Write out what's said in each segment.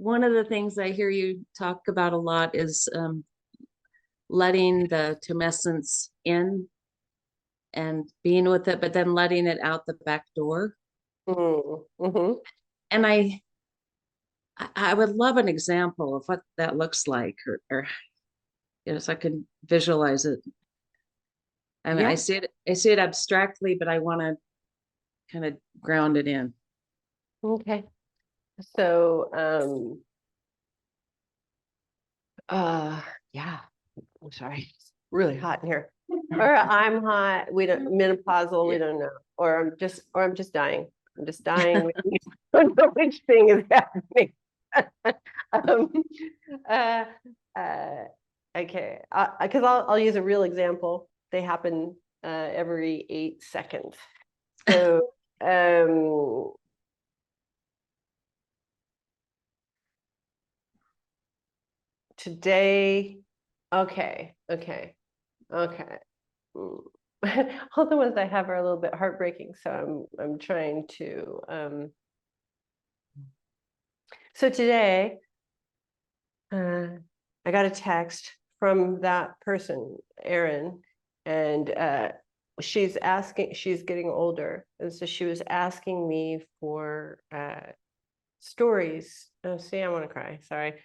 one of the things I hear you talk about a lot is letting the tumescence in and being with it, but then letting it out the back door. Mm-hmm. And I would love an example of what that looks like, or so I can visualize it. I mean, Yeah. I see it abstractly, but I want to kind of ground it in. Okay. So, yeah, I'm sorry. It's really hot in here. Or I'm hot. We don't menopausal. We don't know. Or I'm just dying. I'm just dying. We don't know which thing is happening. um, uh, okay. Because I'll use a real example. They happen every 8 seconds. So, today, okay. All the ones I have are a little bit heartbreaking, so I'm trying to. So today, I got a text from that person, Erin, and she's getting older, and so she was asking me for stories. Oh, see, I want to cry. Sorry.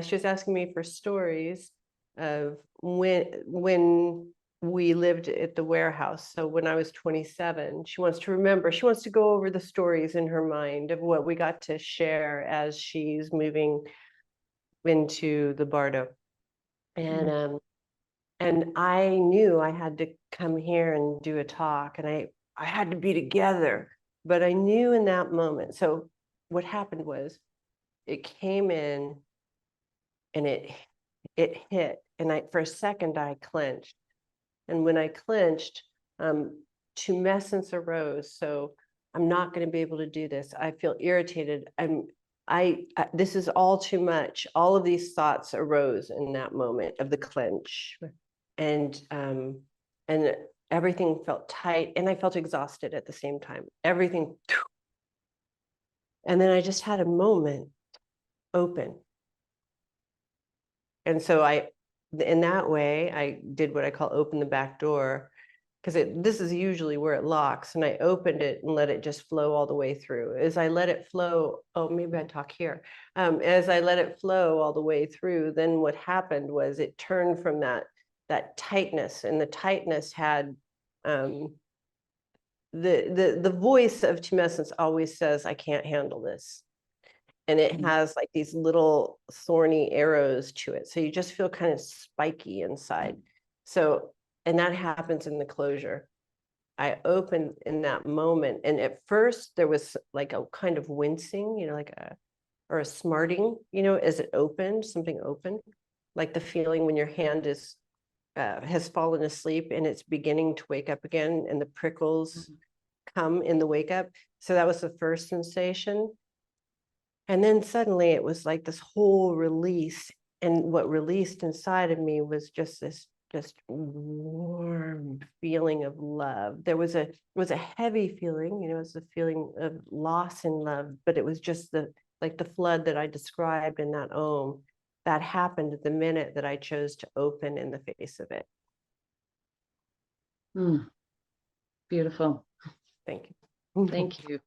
She was asking me for stories of when we lived at the warehouse. So when I was 27, she wants to remember. She wants to go over the stories in her mind of what we got to share as she's moving into the Bardo. And I knew I had to come here and do a talk, and I had to be together. But I knew in that moment. So what happened was, it came in and it hit, and for a second I clenched, and when I clenched, tumescence arose. So I'm not going to be able to do this. I feel irritated. This is all too much. All of these thoughts arose in that moment of the clench, and everything felt tight, and I felt exhausted at the same time. Everything, and then I just had a moment open. And so in that way, I did what I call open the back door, because this is usually where it locks, and I opened it and let it just flow all the way through. As I let it flow, oh, maybe I talk here. As I let it flow all the way through, then what happened was it turned from that tightness, and the tightness had the voice of tumescence always says, I can't handle this. And it has like these little thorny arrows to it. So you just feel kind of spiky inside. So, and that happens in the closure. I opened in that moment. And at first there was like a kind of wincing, or a smarting, as it opened, something opened, like the feeling when your hand has fallen asleep and it's beginning to wake up again, and the prickles come in the wake up. So that was the first sensation. And then suddenly it was like this whole release. And what released inside of me was just this warm feeling of love. There was a heavy feeling, it was a feeling of loss in love, but it was just the flood that I described in that Om. That happened at the minute that I chose to open in the face of it. Beautiful. Thank you. Thank you.